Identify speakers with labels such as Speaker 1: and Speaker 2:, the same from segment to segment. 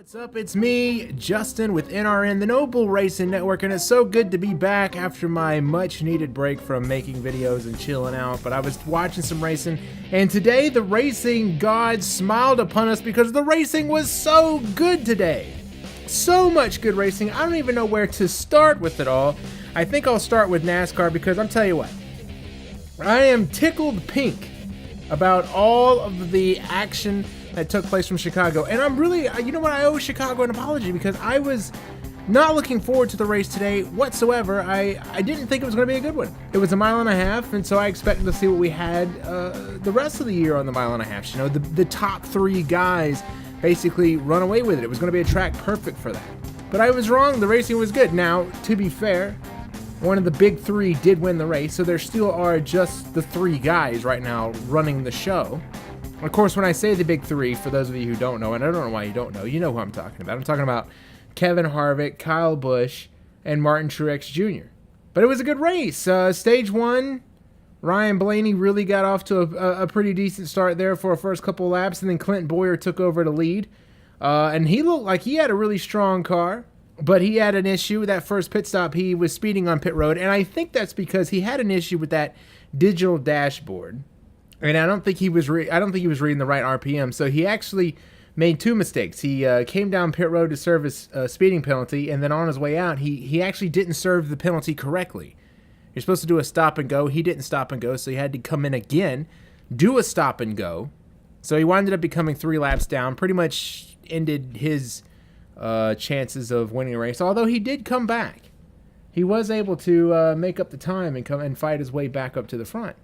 Speaker 1: What's up? It's me, Justin, with NRN, the Noble Racing Network, and it's so good to be back after my much-needed break from making videos and chilling out. But I was watching some racing, and today the racing gods smiled upon us because the racing was so good today. So much good racing. I don't even know where to start with it all. I think I'll start with NASCAR because I'm telling you what, I am tickled pink about all of the action that took place from Chicago. And I'm really, you know what, I owe Chicago an apology because I was not looking forward to the race today whatsoever. I didn't think it was going to be a good one. It was a mile and a half, and so I expected to see what we had the rest of the year on the mile and a half. You know, the top three guys basically run away with it. It was going to be a track perfect for that. But I was wrong. The racing was good. Now, to be fair, one of the big three did win the race, so there still are just the three guys right now running the show. Of course, when I say the big three, for those of you who don't know, and I don't know why you don't know, you know who I'm talking about. I'm talking about Kevin Harvick, Kyle Busch, and Martin Truex Jr. But it was a good race. Stage one, Ryan Blaney really got off to a pretty decent start there for a first couple laps, and then Clint Bowyer took over to lead. And he looked like he had a really strong car, but he had an issue with that first pit stop. He was speeding on pit road, and I think that's because he had an issue with that digital dashboard. And I don't think he was reading the right RPM. So he actually made two mistakes. He came down pit road to serve his speeding penalty, and then on his way out, he actually didn't serve the penalty correctly. You're supposed to do a stop and go. He didn't stop and go, so he had to come in again, do a stop and go. So he wound up becoming 3 laps down. Pretty much ended his chances of winning a race. Although he did come back, he was able to make up the time and come and fight his way back up to the front.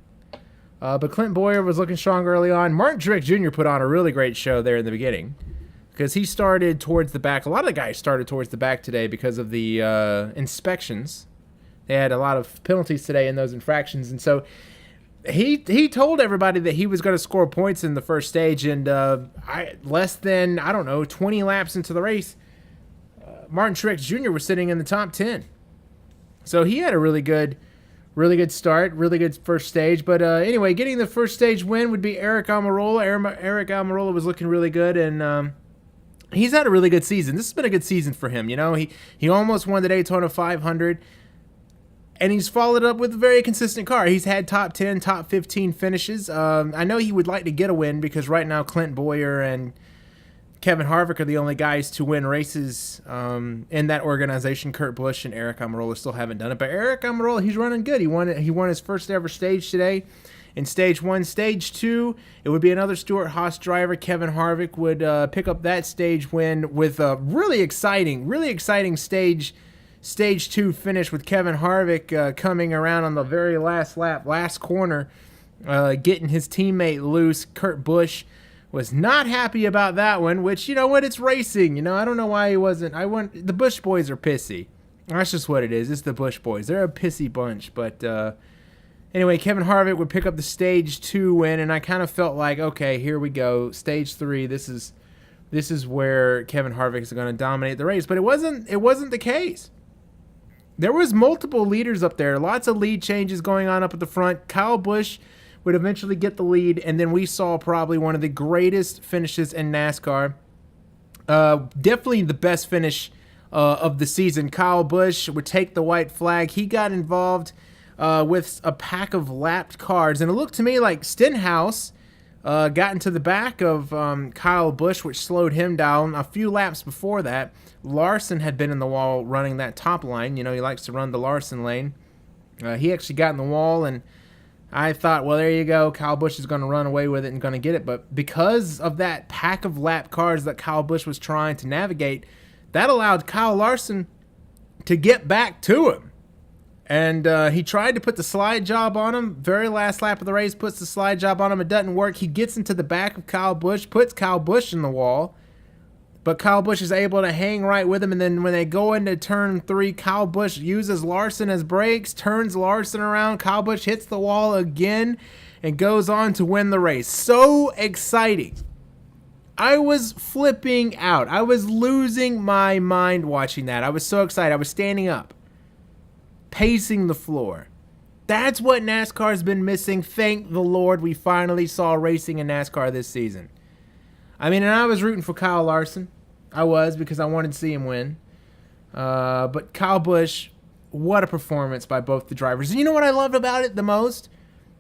Speaker 1: But Clint Bowyer was looking strong early on. Martin Truex Jr. put on a really great show there in the beginning because he started towards the back. A lot of the guys started towards the back today because of the inspections. They had a lot of penalties today in those infractions. And so he told everybody that he was going to score points in the first stage. And less than, 20 laps into the race, Martin Truex Jr. was sitting in the top 10. So he had a really good start, really good first stage. But anyway, getting the first stage win would be Eric Almirola. Eric Almirola was looking really good, and he's had a really good season. This has been a good season for him. You know, he almost won the Daytona 500, and he's followed up with a very consistent car. He's had top 10, top 15 finishes. I know he would like to get a win because right now Clint Bowyer and Kevin Harvick are the only guys to win races in that organization. Kurt Busch and Eric Almirola still haven't done it. But Eric Almirola, he's running good. He won his first ever stage today in stage 1. Stage 2, it would be another Stewart-Haas driver. Kevin Harvick would pick up that stage win with a really exciting stage 2 finish with Kevin Harvick coming around on the very last lap, last corner, getting his teammate loose. Kurt Busch was not happy about that one, which, you know what, it's racing. You know, I don't know why he wasn't. The Busch boys are pissy. That's just what it is. It's the Busch boys. They're a pissy bunch. But anyway, Kevin Harvick would pick up the stage 2 win, and I kind of felt like, okay, here we go. Stage 3, this is where Kevin Harvick is going to dominate the race. But it wasn't the case. There was multiple leaders up there. Lots of lead changes going on up at the front. Kyle Busch would eventually get the lead, and then we saw probably one of the greatest finishes in NASCAR. Definitely the best finish of the season. Kyle Busch would take the white flag. He got involved with a pack of lapped cars, and it looked to me like Stenhouse got into the back of Kyle Busch, which slowed him down. A few laps before that, Larson had been in the wall running that top line. You know, he likes to run the Larson lane. He actually got in the wall, and I thought, well, there you go. Kyle Busch is going to run away with it and going to get it. But because of that pack of lap cars that Kyle Busch was trying to navigate, that allowed Kyle Larson to get back to him. And he tried to put the slide job on him. Very last lap of the race, puts the slide job on him. It doesn't work. He gets into the back of Kyle Busch, puts Kyle Busch in the wall. But Kyle Busch is able to hang right with him. And then when they go into turn 3, Kyle Busch uses Larson as brakes, turns Larson around. Kyle Busch hits the wall again and goes on to win the race. So exciting. I was flipping out. I was losing my mind watching that. I was so excited. I was standing up, pacing the floor. That's what NASCAR's been missing. Thank the Lord we finally saw racing in NASCAR this season. I mean, and I was rooting for Kyle Larson. I was, because I wanted to see him win. But Kyle Busch, what a performance by both the drivers. And you know what I loved about it the most?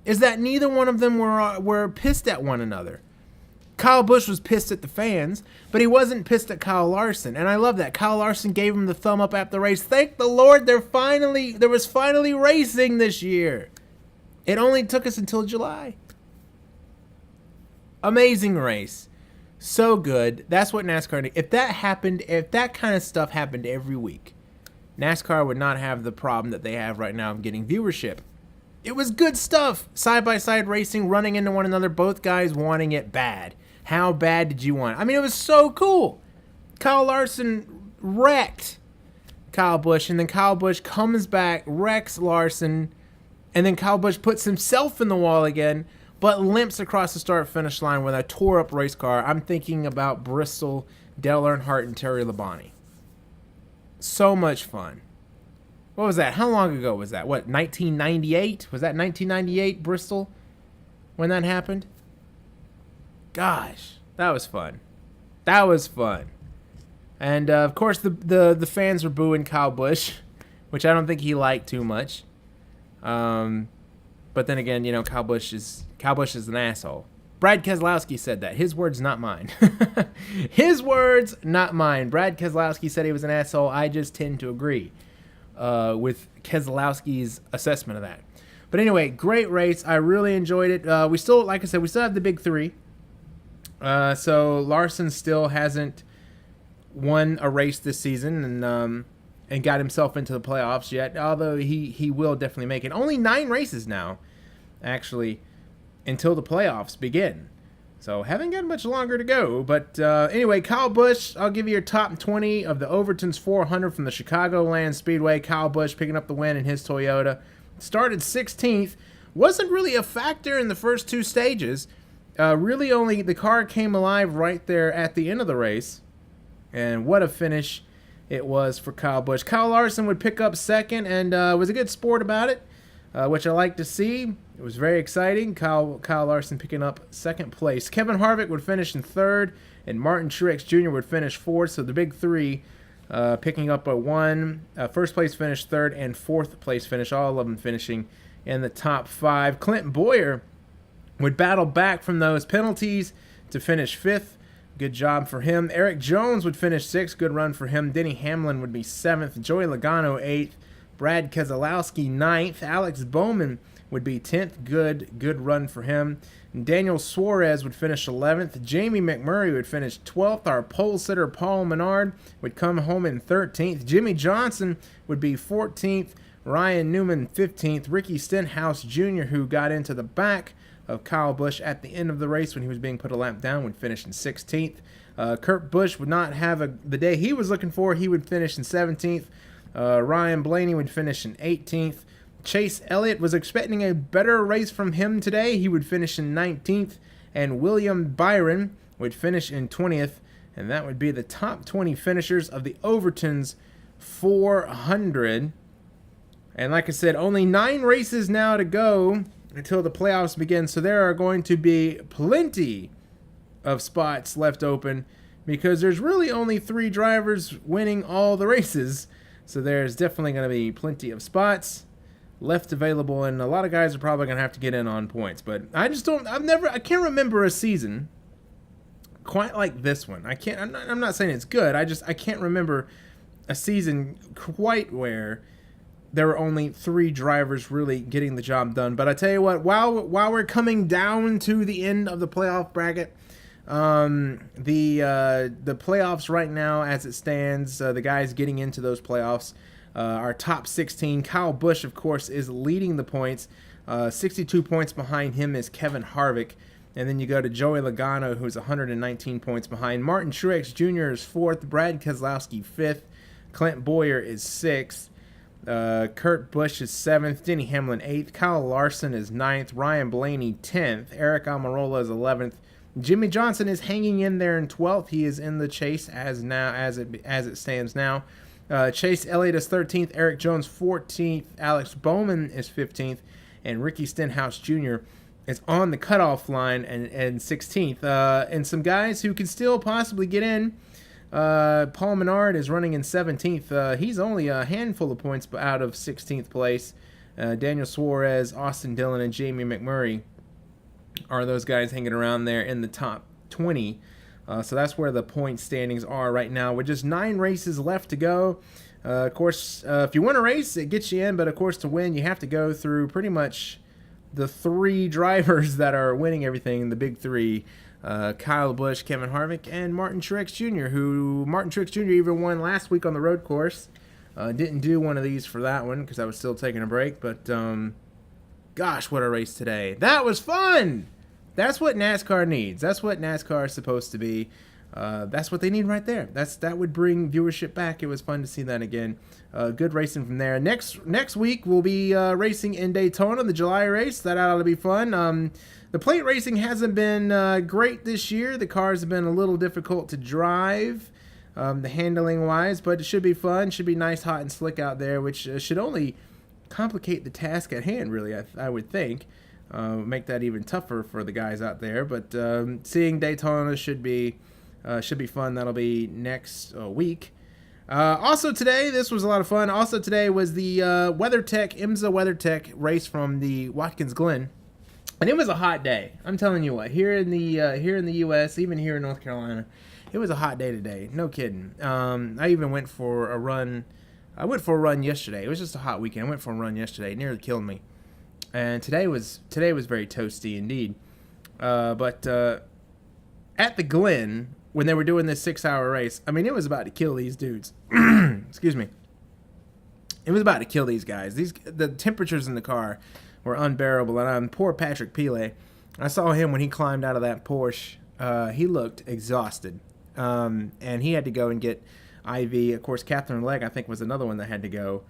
Speaker 1: Is that neither one of them were pissed at one another. Kyle Busch was pissed at the fans, but he wasn't pissed at Kyle Larson, and I love that. Kyle Larson gave him the thumb up after the race. Thank the Lord there was finally racing this year. It only took us until July. Amazing race. So good. That's what NASCAR did. If that kind of stuff happened every week, NASCAR would not have the problem that they have right now of getting viewership. It was good stuff. Side-by-side racing, running into one another, both guys wanting it bad. How bad did you want it? I mean, it was so cool. Kyle Larson wrecked Kyle Busch, and then Kyle Busch comes back, wrecks Larson, and then Kyle Busch puts himself in the wall again, but limps across the start-finish line with a tore-up race car. I'm thinking about Bristol, Dale Earnhardt, and Terry Labonte. So much fun. What was that? How long ago was that? What, 1998? Was that 1998 Bristol when that happened? Gosh, that was fun. That was fun. And, of course, the fans were booing Kyle Busch, which I don't think he liked too much. But then again, you know, Kyle Busch is an asshole. Brad Keselowski said that. His words, not mine. His words, not mine. Brad Keselowski said he was an asshole. I just tend to agree with Keselowski's assessment of that. But anyway, great race. I really enjoyed it. We still, like I said, we still have the big three. So Larson still hasn't won a race this season and got himself into the playoffs yet, although he will definitely make it. Only 9 races now, actually, until the playoffs begin. So haven't got much longer to go. But anyway, Kyle Busch, I'll give you your top 20 of the Overton's 400 from the Chicagoland Speedway. Kyle Busch picking up the win in his Toyota. Started 16th. Wasn't really a factor in the first 2 stages. Really only the car came alive right there at the end of the race. And what a finish it was for Kyle Busch. Kyle Larson would pick up second and was a good sport about it, which I like to see. It was very exciting. Kyle Larson picking up second place. Kevin Harvick would finish in third, and Martin Truex Jr. would finish fourth. So the big three picking up a first place finish, third, and fourth place finish, all of them finishing in the top 5. Clint Bowyer would battle back from those penalties to finish 5th. Good job for him. Eric Jones would finish 6th. Good run for him. Denny Hamlin would be 7th. Joey Logano 8th. Brad Keselowski 9th. Alex Bowman would be 10th. Good run for him. And Daniel Suarez would finish 11th. Jamie McMurray would finish 12th. Our pole sitter Paul Menard would come home in 13th. Jimmy Johnson would be 14th. Ryan Newman 15th. Ricky Stenhouse Jr., who got into the back of Kyle Busch at the end of the race when he was being put a lap down, would finish in 16th. Kurt Busch would not have the day he was looking for. He would finish in 17th. Ryan Blaney would finish in 18th. Chase Elliott was expecting a better race from him today. He would finish in 19th. And William Byron would finish in 20th. And that would be the top 20 finishers of the Overton's 400. And like I said, only 9 races now to go until the playoffs begin, so there are going to be plenty of spots left open because there's really only 3 drivers winning all the races, so there's definitely going to be plenty of spots left available, and a lot of guys are probably going to have to get in on points. But I can't remember a season quite like this one. I'm not saying it's good. I can't remember a season quite where there were only 3 drivers really getting the job done. But I tell you what, while we're coming down to the end of the playoff bracket, the playoffs right now as it stands, the guys getting into those playoffs, our top 16. Kyle Busch, of course, is leading the points. 62 points behind him is Kevin Harvick. And then you go to Joey Logano, who's 119 points behind. Martin Truex Jr. is 4th. Brad Keselowski 5th. Clint Bowyer is 6th. Kurt Busch is 7th, Denny Hamlin 8th, Kyle Larson is 9th, Ryan Blaney 10th, Eric Almirola is 11th, Jimmy Johnson is hanging in there in 12th. He is in the chase as it stands now. Chase Elliott is 13th, Eric Jones 14th, Alex Bowman is 15th, and Ricky Stenhouse Jr. is on the cutoff line and 16th. And some guys who can still possibly get in. Paul Menard is running in 17th. He's only a handful of points out of 16th place. Daniel Suarez, Austin Dillon, and Jamie McMurray are those guys hanging around there in the top 20. So that's where the point standings are right now, with just 9 races left to go. Of course, if you win a race, it gets you in, but of course to win, you have to go through pretty much the 3 drivers that are winning everything, the big 3. Kyle Busch, Kevin Harvick, and Martin Truex Jr., who Martin Truex Jr. even won last week on the road course. Didn't do one of these for that one because I was still taking a break, but gosh, what a race today. That was fun! That's what NASCAR needs. That's what NASCAR is supposed to be. That's what they need right there. That would bring viewership back. It was fun to see that again. Good racing from there. Next week we'll be racing in Daytona, the July race. That ought to be fun. The plate racing hasn't been great this year. The cars have been a little difficult to drive, the handling wise, but it should be fun. Should be nice, hot, and slick out there, which should only complicate the task at hand, really, I would think. Make that even tougher for the guys out there. But seeing Daytona should be fun. That'll be next week. Also today, this was a lot of fun. Also today was the IMSA WeatherTech race from the Watkins Glen. And it was a hot day. I'm telling you what, here in the U.S., even here in North Carolina, it was a hot day today. No kidding. I even went for a run. I went for a run yesterday. It was just a hot weekend. I went for a run yesterday. It nearly killed me. And today was very toasty indeed. But at the Glen, when they were doing this 6-hour race, I mean, it was about to kill these dudes. Excuse me. It was about to kill these guys. The temperatures in the car were unbearable, and poor Patrick Pilet. I saw him when he climbed out of that Porsche. He looked exhausted, and he had to go and get IV. Of course, Catherine Legg, I think, was another one that had to go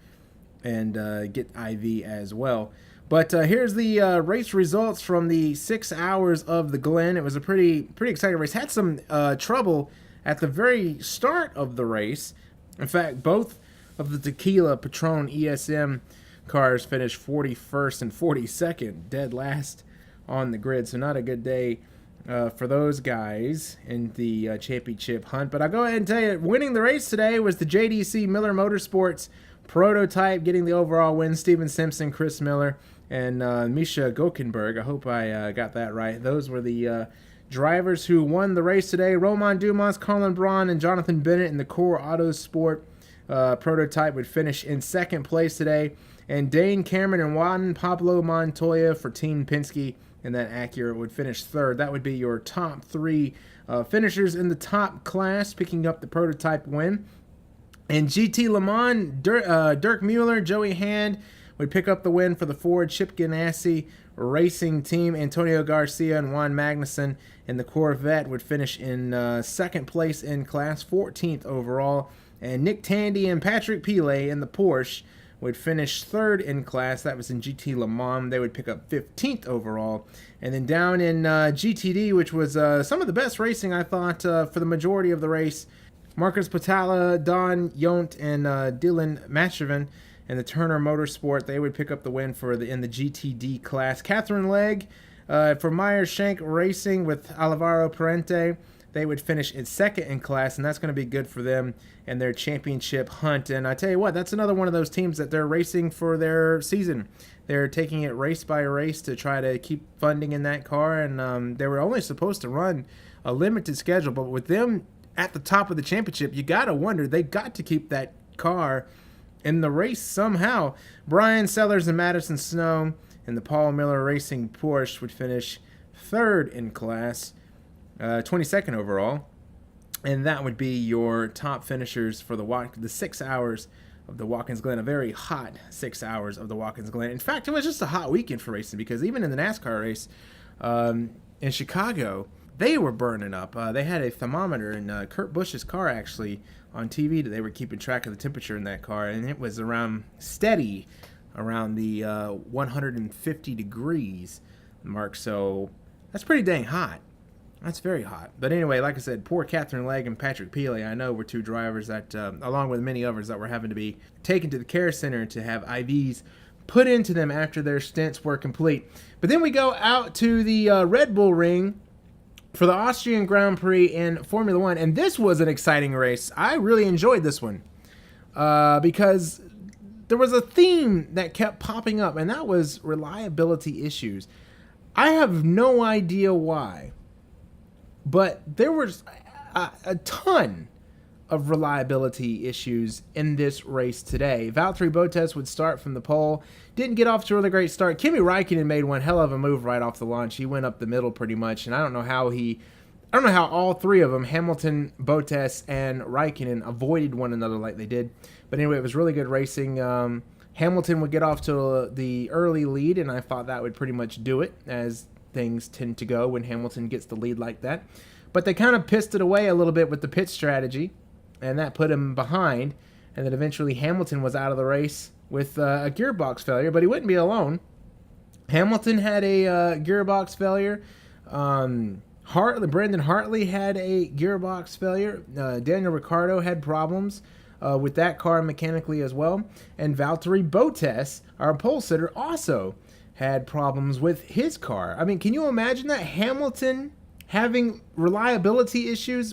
Speaker 1: and get IV as well. But here's the race results from the 6 hours of the Glen. It was a pretty exciting race. Had some trouble at the very start of the race. In fact, both of the Tequila Patron ESM cars finished 41st and 42nd, dead last on the grid. So not a good day for those guys in the championship hunt. But I'll go ahead and tell you, winning the race today was the JDC Miller Motorsports Prototype, getting the overall win. Steven Simpson, Chris Miller, and Misha Gokenberg. I hope I got that right. Those were the drivers who won the race today. Romain Dumas, Colin Braun, and Jonathan Bennett in the Core Autosport Prototype would finish in second place today. And Dane Cameron and Juan Pablo Montoya for Team Penske in that Acura would finish third. That would be your top 3 finishers in the top class, picking up the prototype win. And GT Le Mans, Dirk Mueller, Joey Hand would pick up the win for the Ford Chip Ganassi Racing Team. Antonio Garcia and Juan Magnussen in the Corvette would finish in second place in class, 14th overall. And Nick Tandy and Patrick Pilet in the Porsche would finish third in class. That was in GT Le Mans. They would pick up 15th overall. And then down in GTD, which was some of the best racing, I thought, for the majority of the race, Marcus Patala, Don Yont, and Dylan Matchevin in the Turner Motorsport, they would pick up the win in the GTD class. Catherine Legg for Meyer Shank Racing with Alvaro Parente, they would finish in second in class, and that's going to be good for them in their championship hunt. And I tell you what, that's another one of those teams that they're racing for their season. They're taking it race by race to try to keep funding in that car, and they were only supposed to run a limited schedule, but with them at the top of the championship, you got to wonder, they got to keep that car in the race somehow. Brian Sellers and Madison Snow in the Paul Miller Racing Porsche would finish third in class, 22nd overall, and that would be your top finishers for the 6 hours of the Watkins Glen. A very hot 6 hours of the Watkins Glen. In fact, it was just a hot weekend for racing, because even in the NASCAR race in Chicago, they were burning up. They had a thermometer in Kurt Busch's car, actually, on TV. They were keeping track of the temperature in that car, and it was steady around the 150 degrees mark. So that's pretty dang hot. That's very hot. But anyway, like I said, poor Catherine Legg and Patrick Pilet, I know, were 2 drivers that, along with many others, that were having to be taken to the care center to have IVs put into them after their stints were complete. But then we go out to the Red Bull Ring, for the Austrian Grand Prix in Formula One. And this was an exciting race. I really enjoyed this one because there was a theme that kept popping up, and that was reliability issues. I have no idea why, but there was a ton of reliability issues in this race today. Valtteri Bottas would start from the pole, didn't get off to a really great start. Kimi Räikkönen made one hell of a move right off the launch. He went up the middle pretty much, and I don't know how all three of them, Hamilton, Bottas, and Räikkönen, avoided one another like they did. But anyway, it was really good racing. Hamilton would get off to the early lead, and I thought that would pretty much do it, as things tend to go when Hamilton gets the lead like that. But they kind of pissed it away a little bit with the pit strategy, and that put him behind. And then eventually Hamilton was out of the race with a gearbox failure, but he wouldn't be alone. Hamilton had a gearbox failure. Brendan Hartley had a gearbox failure. Daniel Ricciardo had problems with that car mechanically as well. And Valtteri Bottas, our pole sitter, also had problems with his car. I mean, can you imagine that? Hamilton having reliability issues,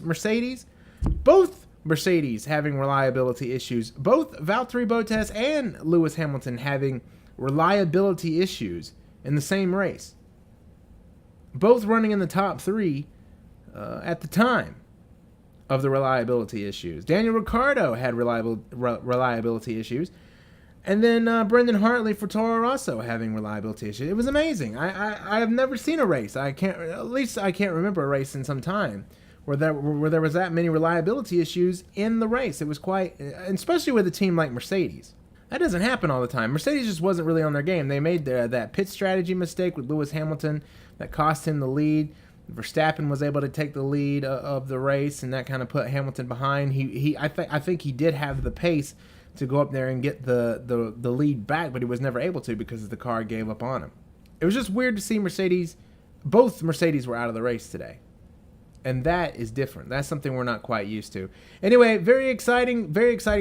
Speaker 1: both Mercedes having reliability issues, both Valtteri Bottas and Lewis Hamilton having reliability issues in the same race. Both running in the top three at the time of the reliability issues. Daniel Ricciardo had reliability issues. And then Brendan Hartley for Toro Rosso having reliability issues. It was amazing. I have never seen a race. I can't remember a race in some time where there was that many reliability issues in the race. It was quite, especially with a team like Mercedes. That doesn't happen all the time. Mercedes just wasn't really on their game. They made that pit strategy mistake with Lewis Hamilton that cost him the lead. Verstappen was able to take the lead of the race, and that kind of put Hamilton behind. I think he did have the pace to go up there and get the lead back, but he was never able to because the car gave up on him. It was just weird to see both Mercedes were out of the race today. And that is different. That's something we're not quite used to. Anyway, very exciting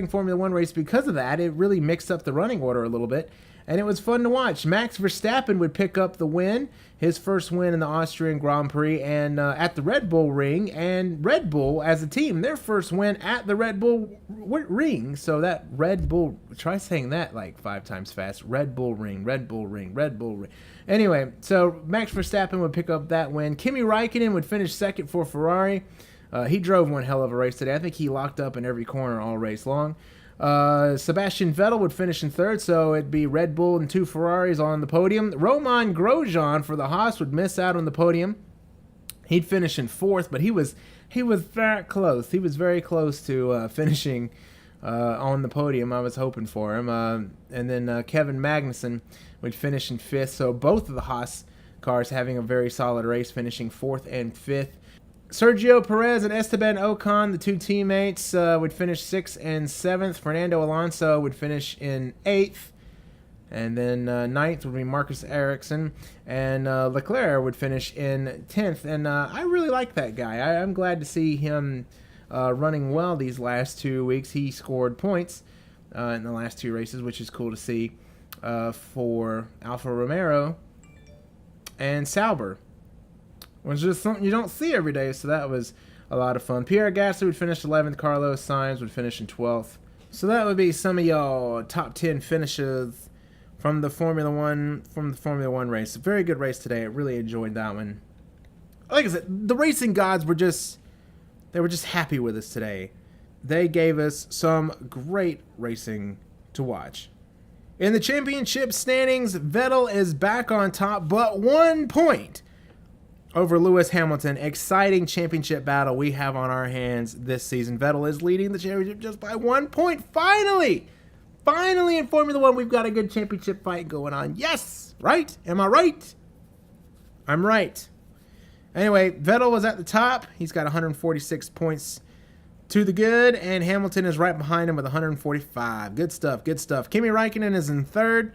Speaker 1: Formula One race because of that. It really mixed up the running order a little bit, and it was fun to watch. Max Verstappen would pick up the win, his first win in the Austrian Grand Prix, and at the Red Bull Ring, and Red Bull as a team, their first win at the Red Bull Ring. So that Red Bull, try saying that like 5 times fast. Red Bull Ring, Red Bull Ring, Red Bull Ring. Anyway, so Max Verstappen would pick up that win. Kimi Räikkönen would finish second for Ferrari. He drove one hell of a race today. I think he locked up in every corner all race long. Sebastian Vettel would finish in third, so it'd be Red Bull and 2 Ferraris on the podium. Romain Grosjean for the Haas would miss out on the podium. He'd finish in fourth, but he was that close. He was very close to finishing on the podium. I was hoping for him. And then Kevin Magnussen would finish in fifth. So both of the Haas cars having a very solid race, finishing fourth and fifth. Sergio Perez and Esteban Ocon, the two teammates, would finish 6th and 7th. Fernando Alonso would finish in 8th. And then 9th would be Marcus Ericsson. And Leclerc would finish in 10th. And I really like that guy. I'm glad to see him running well these last 2 weeks. He scored points in the last 2 races, which is cool to see for Alfa Romeo and Sauber. Was just something you don't see every day, so that was a lot of fun. Pierre Gasly would finish 11th. Carlos Sainz would finish in 12th. So that would be some of y'all top 10 finishes from the Formula One race. A very good race today. I really enjoyed that one. Like I said, the racing gods were just happy with us today. They gave us some great racing to watch. In the championship standings, Vettel is back on top, but 1 point over Lewis Hamilton. Exciting championship battle we have on our hands this season. Vettel is leading the championship just by 1 point. Finally in Formula One, we've got a good championship fight going on. Yes, right? Am I right? I'm right. Anyway, Vettel was at the top. He's got 146 points to the good, and Hamilton is right behind him with 145. Good stuff. Kimi Räikkönen is in third.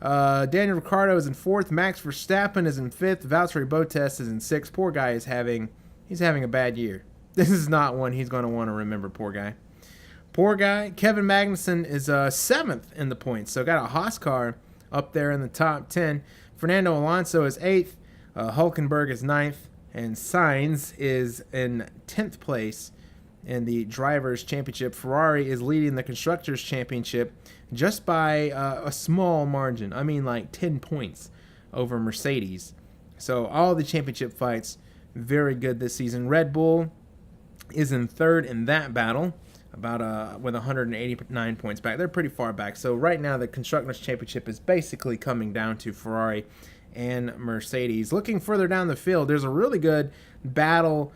Speaker 1: Daniel Ricciardo is in fourth. Max Verstappen is in fifth. Valtteri Bottas is in sixth. Poor guy is having a bad year. This is not one he's going to want to remember, poor guy. Kevin Magnussen is seventh in the points. So got a Haas car up there in the top 10. Fernando Alonso is eighth. Hulkenberg is ninth. And Sainz is in 10th place in the Drivers' Championship. Ferrari is leading the Constructors' Championship just by a small margin. I mean, like 10 points over Mercedes. So all the championship fights, very good this season. Red Bull is in third in that battle, with 189 points back. They're pretty far back. So right now the Constructors' Championship is basically coming down to Ferrari and Mercedes. Looking further down the field, there's a really good battle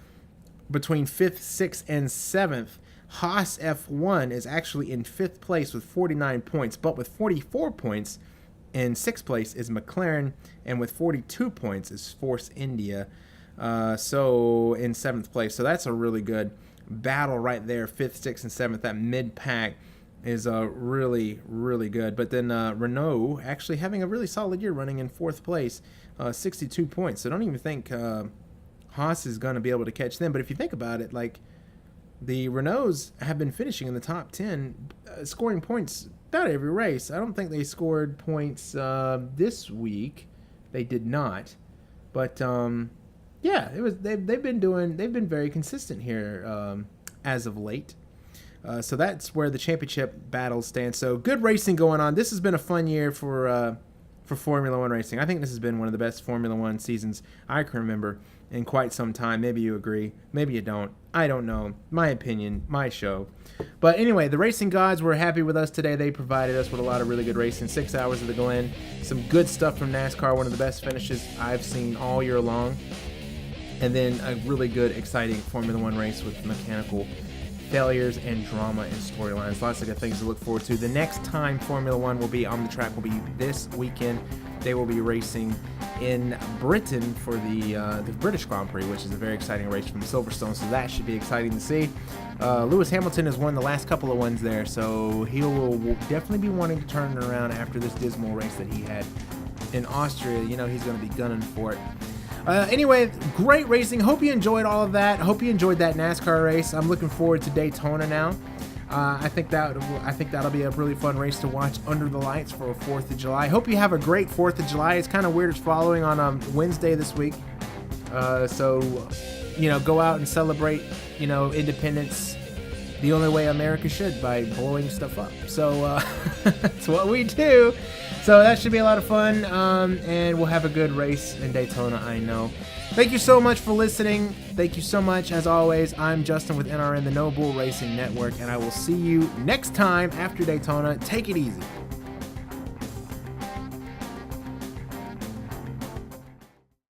Speaker 1: between 5th, 6th, and 7th. Haas F1 is actually in 5th place with 49 points, but with 44 points in 6th place is McLaren, and with 42 points is Force India. So in 7th place. So that's a really good battle right there. 5th, 6th, and 7th. That mid-pack is really, really good. But then Renault actually having a really solid year, running in 4th place, 62 points. So don't even think Haas is going to be able to catch them. But if you think about it, like, the Renaults have been finishing in the top 10, scoring points about every race. I don't think they scored points this week. They did not. But yeah, they've been very consistent here as of late. So that's where the championship battles stand. So good racing going on. This has been a fun year for Formula One racing. I think this has been one of the best Formula One seasons I can remember in quite some time. Maybe you agree, maybe you don't. I don't know. My opinion, my show. But anyway, the racing gods were happy with us today. They provided us with a lot of really good racing. 6 hours of the Glen. Some good stuff from NASCAR. One of the best finishes I've seen all year long. And then a really good, exciting Formula One race with mechanical failures and drama and storylines. Lots of good things to look forward to. The next time Formula One will be on the track will be this weekend. They will be racing in Britain for the British Grand Prix, which is a very exciting race from Silverstone, so that should be exciting to see. Lewis Hamilton has won the last couple of ones there, so he will definitely be wanting to turn it around after this dismal race that he had in Austria. You know, he's going to be gunning for it. Anyway, great racing. Hope you enjoyed all of that. Hope you enjoyed that NASCAR race. I'm looking forward to Daytona now. I think that'll be a really fun race to watch under the lights for 4th of July. Hope you have a great 4th of July. It's kind of weird it's following on Wednesday this week. So, you know, go out and celebrate, you know, independence the only way America should, by blowing stuff up. So that's what we do. So that should be a lot of fun, and we'll have a good race in Daytona, I know. Thank you so much for listening. Thank you so much. As always, I'm Justin with NRN, the No Bull Racing Network, and I will see you next time after Daytona. Take it easy.